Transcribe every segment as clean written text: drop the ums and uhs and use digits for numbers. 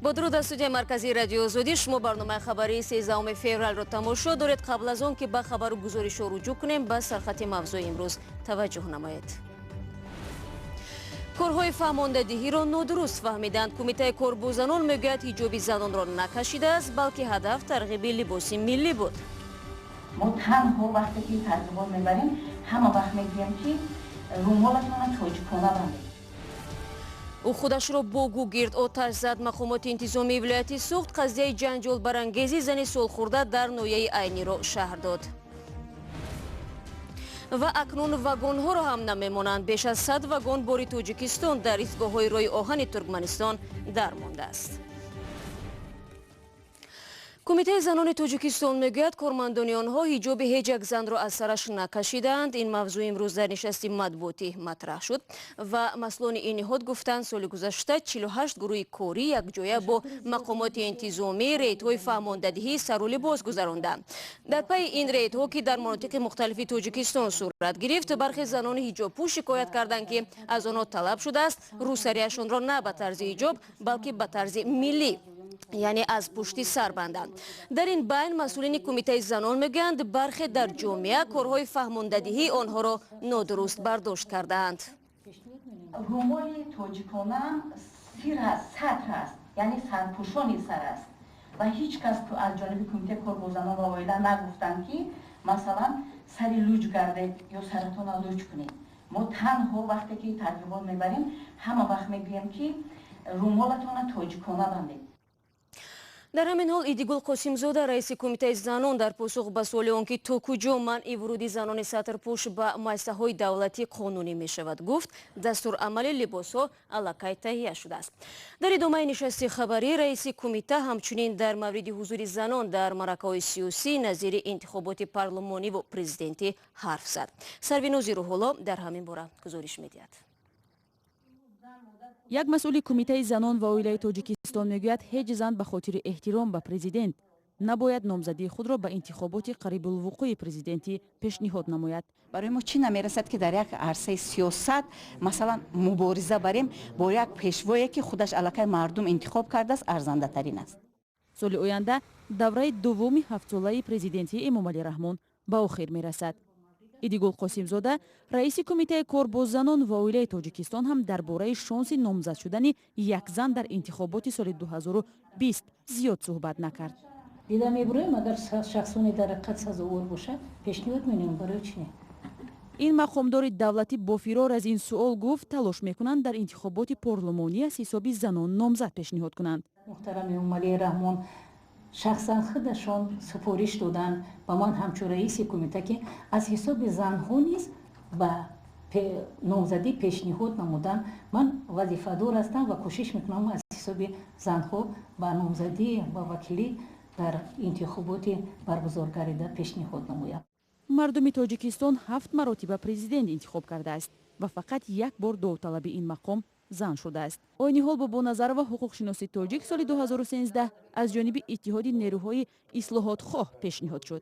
با درود از استودیوی مرکزی رادیو آزادی، شما برنامه خبری 13 فوریه را تماشا دارید. قبل از آن که به خبر و گزارش رجوع کنیم، به سرخط موضوع امروز توجه نمایید. کارهای فهماندهی را نادرست فهمیدند. کمیته کاربوزنان میگوید حجاب زنان را نکشیده است، بلکه هدف ترغیبی لباسی ملی بود. ما تنها وقتی که ترغیبات میبریم همه وقت میگیم که رومالتون تاجیکانه بندید. او خودش را با گوگرد آتش زد. مقامات انتظامی ولایت سوغد قضیه جنجال برانگیزی زن سالخورده در ناحیه عینی را شهر داد. و اکنون واگن ها را هم نمیمانند. بیش از 100 واگن باری توجیکستان در ایستگاه های روی آهانی ترکمنستان درمانده است. کمیته زنان توجیکستان میگوید کارمندان آنها حجاب هیچ یک زن را از سرش نکشیدند. این موضوع امروز در نشست مطبوعاتی مطرح شد و مسئولان این نهاد گفتند سال گذشته 48 گروه کاری یک جایه با مقامات انتظامی ریدهای فهماندهی سر و لباس گذراندند. در پی این ریدها که در مناطق مختلف توجیکستان صورت گرفت، برخی زنان حجاب پوش شکایت کردند که از آنها طلب شده است روسریشان را نه به طرز حجاب بلکه به طرز ملی، یعنی از پشتی سر بندند. در این بین مسئولین کمیته زنان میگویند برخی در جامعه کارهای فهماندهی آنها را نادرست برداشت کردند. رومال تاجیکانه سیر است، سطر است، یعنی سرپوشانی سر است و هیچ کس تو از جانب کمیته کاربوزنان و آوایده نگفتند که مثلا سری لوج گردید یا سرتون لوج کنید. ما تنها وقتی که ترغیبات میبریم همه وقت میگیم که رومالتون تاجیکانه بندید. در همین حال ایدیگل قاسمزاده رئیس کمیته زنان در پاسخ به سوال آنکه تا کجا منع ورودی زنان سطرپوش به مؤسسه‌های دولتی قانونی می شود گفت دستور عمل لباس‌ها الکی تهیه شده است. در ادامه نشست خبری رئیس کمیته همچنین در مورد حضور زنان در معرکه‌های سیاسی نظیر انتخابات پارلمانی و پرزیدنتی حرف زد. سروینوزی روح‌الله در همین باره گزارش می‌دهد. یک مسئول کمیته زنان و اویلای توجیکستان میگوید هیچ زن به خاطر احترام به پرزیدنت نباید نامزدی خود را به انتخابات قریب الوقوع پرزیدنتی پیشنهاد نماید. برای ما چی نمیرسد که در یک عرصه سیاست مثلا مبارزه بریم با یک پیشوایی که خودش علاقه مردم انتخاب کرده است ارزنده ترین است. سال آینده دوره دوم 7 ساله پرزیدنتی امامعلی رحمان به آخر میرسد. ایدیگل قاسمزاده رئیس کمیته کاربوزنان و اویلای توجیکستان هم درباره شانس نامزد شدن یک زن در انتخابات سال 2020 زیاد صحبت نکرد. دیدم میبرویم اگر شخصانی در حقیقت سزاوار باشه پیشنهاد می‌کنیم برای چی؟ این مقامدار دولتی با فرار از این سوال گفت تلاش میکنند در انتخابات پارلمانی از حساب زنان نامزد پیشنهاد کنند. محترم امامعلی رحمان شخصا خودشان سفارش دادن و من همچون رئیس کمیته که از حساب زنها نیز به نامزدی پیشنهاد نمودن. من وظیفه‌دار هستم و کوشش میکنم از حساب زنها به نامزدی و وکیلی در انتخابات برگزار گردیده پیشنهاد نمویم. مردم تاجیکستان 7 مراتب پرزیدنت انتخاب کرده است و فقط یک بار داوطلب این مقام زن شده است. آینی حال با نظر و حقوق شناسی تاجیک سال 2013 از جانب اتحاد نیروهای اصلاحات خواه پیشنهاد شد.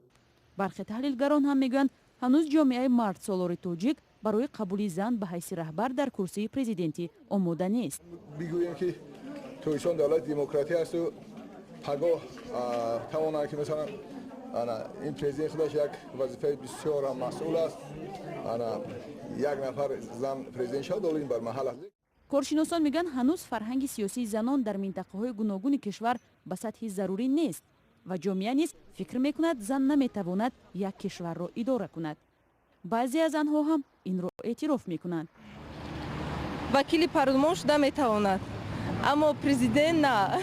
برخی تحلیلگران هم میگویند هنوز جامعه مرد سالار تاجیک برای قبول زن به حیث رهبر در کرسی پرزیدنتی آماده نیست. میگوییم که تویشان دولت دموکراتی است و پگاه توانایی که مثلا این پرزیدنت خودش یک وظیفه بسیار مسئول است. یک نفر زن پرزیدنت شد داریم بر محل است. کارشناسان میگن هنوز فرهنگ سیاسی زنان در منطقه های گوناگون کشور به سطح ضروری نیست و جامعه نیز فکر میکند زن نمیتواند یک کشور را اداره کند. بعضی از آنها هم این را اعتراف میکنند. وکیل پارلمان شده میتواند اما پرزیدنت نه.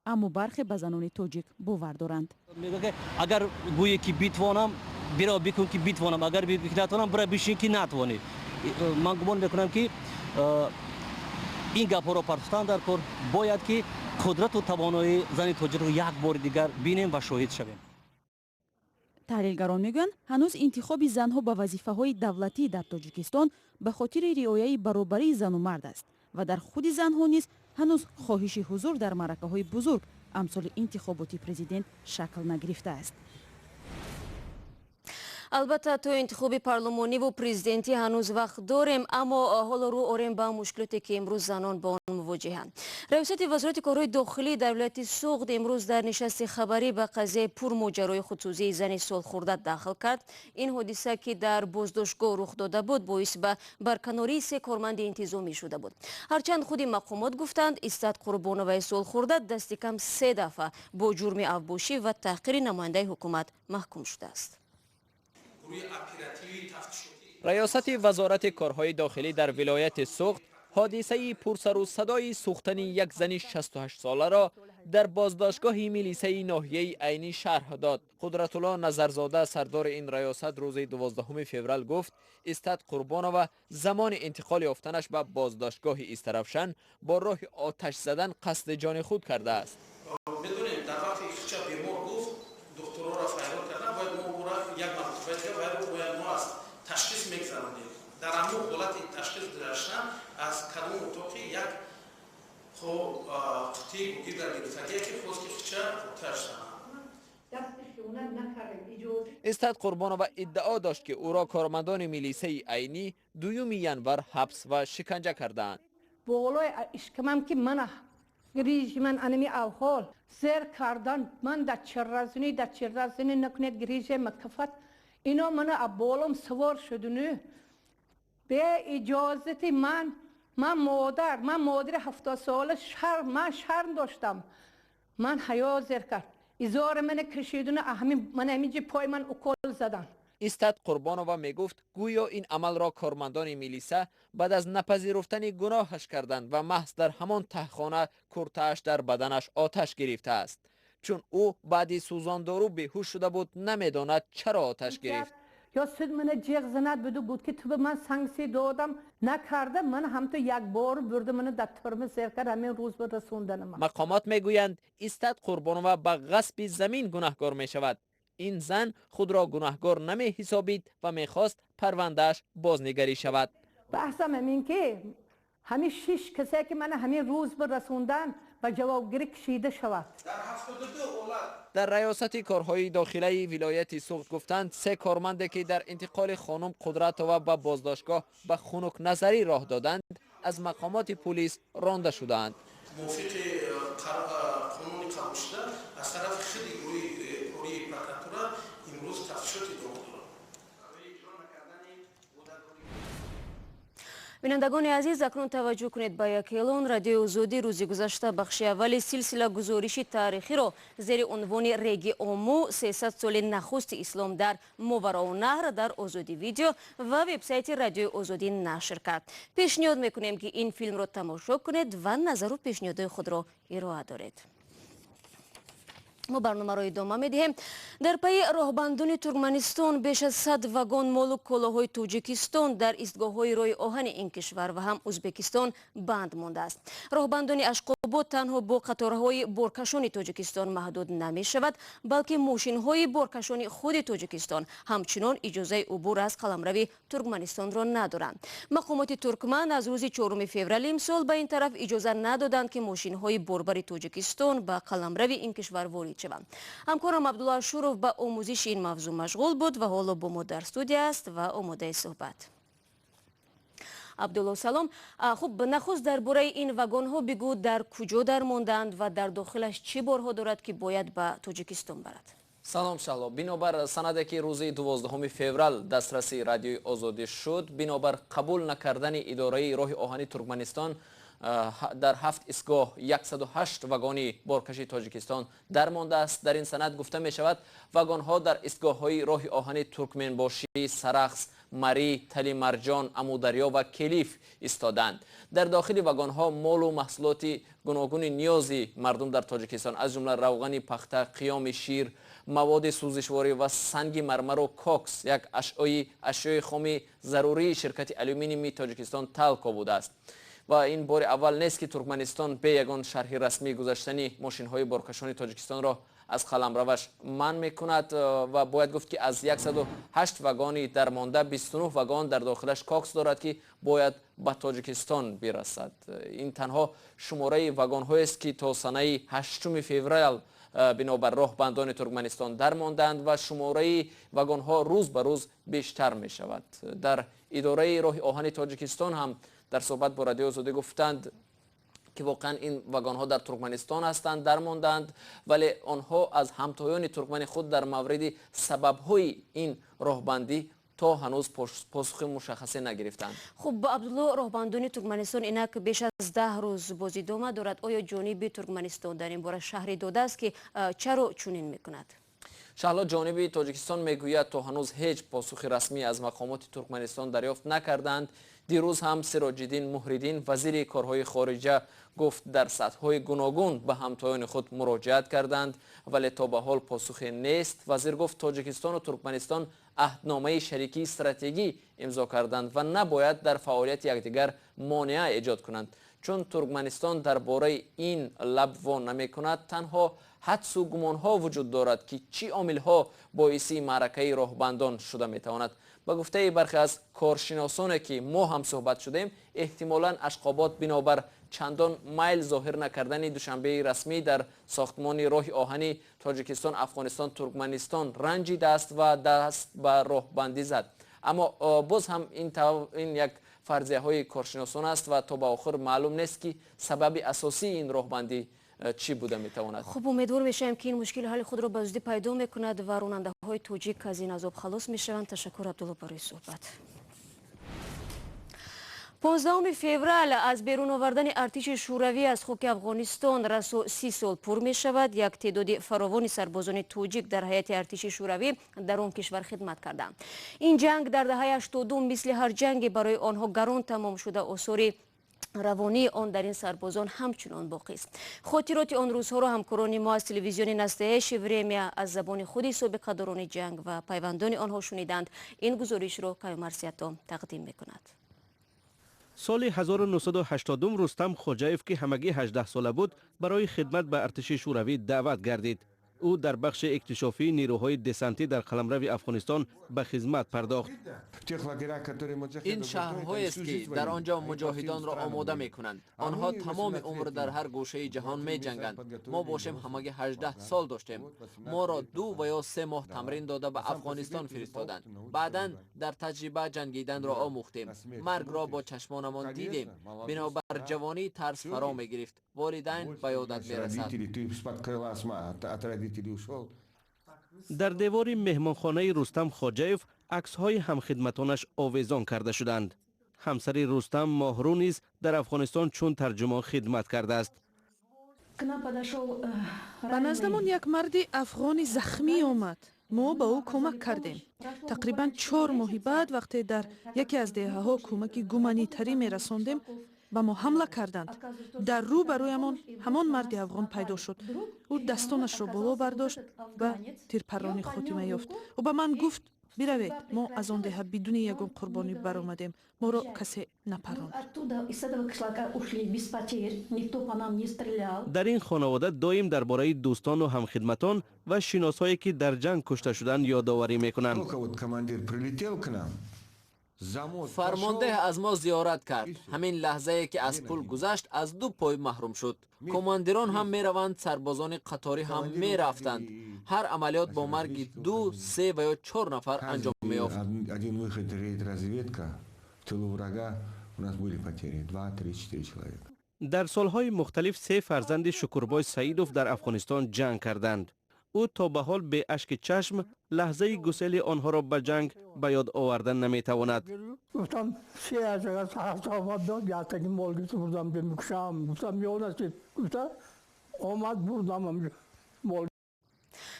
اما برخی به زنان تاجیک باور دارند. میگه که اگر گویی که بیتوانم برا بکن که بیتوانم، اگر نتوانم برا بشین که نتوانی. من گمان میکنم که این گپ‌ها را پرستان در کار باید که قدرت و توانایی زن تاجیک را یک بار دیگر بینیم و شاهد شویم. تحلیلگران میگویند هنوز انتخاب زنها به وظیفه‌های دولتی در تاجیکستان به خاطر رعایت برابری زن و مرد است و در خود زنها نیز هنوز خواهش حضور در معرکه‌های بزرگ امثال انتخابات پرزیدنت شکل نگرفته است. البته تو انتخاب پارلمانی و پرزیدنتی هنوز وقت داریم، اما حالا رو آریم با مشکلاتی که امروز زنان با آن مواجهند. رئیست وزارت کارهای داخلی در ولایت سوغد امروز در نشست خبری به قضیه پرماجرای خودسوزی زن سالخورده داخل کرد. این حادثه که در بازداشتگاه رخ داده بود باعث به برکناری 3 کارمند انتظامی شده بود. هرچند خود مقامات گفتند استاد قربانوای سالخورده دست کم 3 دفعه با جرم افباشی و تحقیر نماینده حکومت محکوم شده است. ریاست وزارت کارهای داخلی در ولایت سوغد حادثه پرسر و صدای سوختن یک زن 68 ساله را در بازداشتگاه میلیسه ناحیه عینی شرح داد. قدرت الله نظرزاده سردار این ریاست روز 12 فوریه گفت استاد قربانова زمان انتقال یافتنش به بازداشتگاه استرافشن با راه آتش زدن قصد جان خود کرده است. بدونیم در وقتی خچه بیمار گفت دکترها را فریاد کردن باید ما او را یک مرتبه باید ما از تشخیص میگذراندیم. در همون حالت تشخیص داشتن از کدوم اتاقی یک قطعی گیردن گرفتگی که خواست که خچه آتش زدن. استاد قربانова ادعا داشت که او را کارمندان میلیسه عینی 2 ینور حبس و شکنجه کردند. بالای اشکمم که من گریج من انمی اول زیر کردن من در چرزنی نکنید گریج مکفت اینا من ابالم سوار شدنه به اجازت من مادر 70 ساله من شرم داشتم. من حیا زیر کرد ازار من کشیدونه من همینجا پای من اکل زدن. استاد قربانова میگفت گویا این عمل را کارمندان میلیسه بعد از نپذیرفتن گناهش کردند و محض در همان تهخانه کرته‌اش در بدنش آتش گرفته است. چون او بعد سوزان دارو بیهوش شده بود نمیداند چرا آتش گرفت. یا سود من جیغ زند بدو بود که تو به من سنگسی دادم نکرده من هم تو یک بار برده من در ترمه سیر کرد همین روز به رسوندن من. مقامات میگویند استاد قربانова به غصب زمین گناهکار می شود. این زن خود را گناهکار نمی حسابید و میخواست پروندهش بازنگری شود. بحثم همین که همین 6 کسی که من همین روز به رسوندن و جوابگیری کشیده شود. در ریاست کارهای داخلی ولایت سوغد گفتند 3 کارمند که در انتقال خانم قدرتова به بازداشتگاه به خنک نظری راه دادند از مقامات پلیس رانده شدند. موافق قانون قبول شده از طرف خیلی روی پرکراتورا امروز تفتیشات ادامه دارد. بینندگان عزیز اکنون توجه کنید به یک اعلان. رادیوی آزادی روزی گذشته بخش اول سلسله گزارشی تاریخی را زیر عنوان ریگ آمو 300 سال نخست اسلام در ماوراءالنهر در آزادی ویدیو و وبسایت رادیوی آزادی نشر کرد. پیشنهاد میکنیم که این فیلم را تماشا کنید و نظر و پیشنهادهای خود را ارائه دارید. ما برنامه را ادامه میدهیم. در پی راهبندان ترکمنستان بیش از 100 واگن مال و کالاهای توجیکستان در ایستگاه‌های راه آهن این کشور و هم ازبکستان بند مانده است. راهبندان اشقابات تنها با قطارهای بارکشان توجیکستان محدود نمی شود، بلکه ماشین‌های بارکشان خود توجیکستان همچنان اجازه عبور از قلمرو ترکمنستان را ندارند. مقامات ترکمن از روز 4 فوریه امسال به این طرف اجازه ندادند که ماشین‌های باربر توجیکستان به قلمرو این کشور وارد شوند. همکارم عبدالله شورف با آموزش این موضوع مشغول بود و حالا با ما در استودیو است و آماده صحبت. عبدالله سلام. خب نخست درباره این واگن ها بگو در کجا درماندند و در داخلش چه بارها دارد که باید به توجیکستان برد؟ سلام شهلا. بنابر سنده که روز 12 فوریه دسترسی رادیوی آزادی شد، بنابر قبول نکردن اداره راه آهنی ترکمنستان در 7 ایستگاه 108 واگن بارکشی تاجیکستان درمانده است. در این سند گفته می شود واگن ها در ایستگاه های راه آهن ترکمنباشی، سرخس، مری، تلی مرجان، امودریا و کلیف ایستادند. در داخل واگن ها مال و محصولات گوناگون نیازی مردم در تاجیکستان از جمله روغن پخته، قیام شیر، مواد سوزشواری و سنگ مرمر و کوکس یک اشیای خام ضروری شرکت آلومینیومی تاجیکستان تالکو بوده است. و این بار اول نیست که ترکمنستان به یگان شرح رسمی گذاشتن ماشین های بارکشان تاجیکستان را از قلمروش منع میکند و باید گفت که از 108 واگنی درمانده 29 واگن در داخلش کاکس دارد که باید به تاجیکستان برسد. این تنها شماره واگن هایی است که تا سنه 8 فوریه بنابر راهبندان ترکمنستان درماندند و شماره واگن ها روز به روز بیشتر می شود. در اداره راهی آهن تاجیکستان هم در صحبت با رادیو آزادی گفتند که واقعا این واگن ها در ترکمنستان هستند درماندند، ولی آنها از همتایان ترکمن خود در مورد سبب های این راهبندی تا هنوز پاسخ مشخصی نگرفتند. خب عبدالله، راهبندان ترکمنستان اینک بیش از 10 روز بازدید دارد. آیا جانب ترکمنستان در این باره شهری داده است که چرا چنین میکند؟ شهلا جانب تاجیکستان میگوید تا هنوز هیچ پاسخ رسمی از مقامات ترکمنستان دریافت نکردند. دیروز هم سراج‌الدین محریدین وزیر کارهای خارجه گفت در سطح‌های گوناگون به همتایان خود مراجعت کردند ولی تا به حال پاسخی نیست. وزیر گفت تاجیکستان و ترکمنستان عهدنامه شریکی استراتژی امضا کردند و نباید در فعالیت یکدیگر مانع ایجاد کنند. چون ترکمنستان درباره این لب وا نمی‌کند، تنها حدس و گمان‌ها وجود دارد که چی عامل‌ها باعث معرکه راهبندان شده می‌تواند. با گفته برخی از کارشناسانی که ما هم صحبت شدیم، احتمالاً اشقابات بنابر چندان میل ظاهر نکردن دوشنبه رسمی در ساختمان راهی آهنی تاجیکستان، افغانستان، ترکمنستان رنجیده است و دست به راهبندی زد. اما باز هم این یک فرضیه های کارشناسان است و تا به آخر معلوم نیست که سبب اساسی این راهبندی چی بوده میتواند. خب امیدوار میشم که این مشکل حل خود را به زودی پیدا میکند و راننده های توجیک از این عذاب خلاص میشوند. تشکر عبدالله برای صحبت. 15 فوریه از بیرون آوردن ارتش شوروی از خاک افغانستان رسو 30 سال پر می شود. یک تعداد فراوان سربازان توجیک در هیئت ارتش شوروی در آن کشور خدمت کردند. این جنگ در دهه 80 مثل هر جنگ برای آنها گران تمام شده. آثار روانی آن در این سربازان همچنان باقی است. خاطرات آن روزها را همکاران ما از تلویزیون نستهش ورمیا از زبان خود سابق دوران جنگ و پیوندان آنها شنیدند. این گزارش را کایمرسیتا تقدیم میکند. سال 1980 رستم خوجایف که همگی 18 ساله بود برای خدمت به ارتش شوروی دعوت گردید. او در بخش اکتشافی نیروهای دسانتی در قلمرو افغانستان به خدمت پرداخت. این شهرهایی است که در آنجا مجاهدان را آماده می کنند. آنها تمام عمر در هر گوشه جهان می جنگند. ما باشیم همگی 18 سال داشتیم. ما را 2 و یا 3 ماه تمرین داده به افغانستان فرستادند. بعداً در تجربه جنگیدن را آموختیم. مرگ را با چشمانمان دیدیم. بنابر جوانی ترس فرا می گرفت. والدین به یادت می رسد. در دیوار مهمانخانه رستم خوجایف عکس‌های همخدمتانش آویزان کرده شدند. همسر رستم ماهرو نیز در افغانستان چون ترجمان خدمت کرده است. به نزدمان یک مرد افغانی زخمی آمد. ما به او کمک کردیم. تقریبا 4 ماه بعد وقتی در یکی از دهه‌ها کمک گومانیتری می رساندیم با ما حمله کردند. در رو برویمان همان مرد افغان پیدا شد. او دستانش را بالا برداشت و تیرپرانی خاتمه یافت. او به من گفت بروید، ما از آن دهه بدون یگان قربانی برآمدیم، ما را کسی نپراند. در این خانواده دائم درباره دوستان و همخدمتان و شناسایی که در جنگ کشته شدند یادآوری میکنند. فرمانده از ما زیارت کرد. همین لحظه که از پل گذشت از 2 پای محروم شد. کماندیران هم می روند، سربازان قطاری هم می رفتند. هر عملیات با مرگ 2، 3 و یا 4 نفر انجام می یافت. در سالهای مختلف 3 فرزند شکربای سعیدوف در افغانستان جنگ کردند. او تا به حال به اشک چشم لحظه گسیل آنها را به جنگ به یاد آوردن نمیتواند. گفتم 3 از آمد داد، یا تاکی مولگیت بردم بمیکشم. گفتم یادت آمد بردم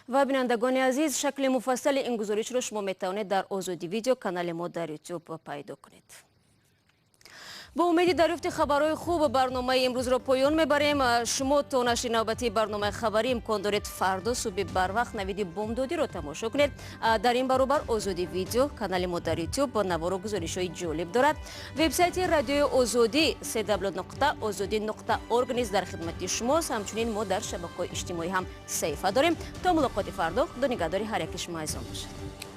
و بینندگان عزیز، شکل مفصل این گزارش را شما میتوانید در آزادی ویدیو کانال ما در یوتیوب پیدا کنید. با امید دریافت خبرهای خوب برنامه امروز را پایان میبریم. شما تا نشر نوبتی برنامه خبری امکان دارید فردا صبح بر وقت نوید بامدادی را تماشا کنید. در این برابر آزادی ویدیو کانال ما در یوتیوب با نوار و گزارش‌های جالب دارد. وبسایت رادیوی آزادی www.azodi.org نیز در خدمت شماست. همچنین ما در شبکه‌های اجتماعی هم صفحه داریم. تا ملاقات فردا، خدا نگهدار هر یک شما عزیزان باشد.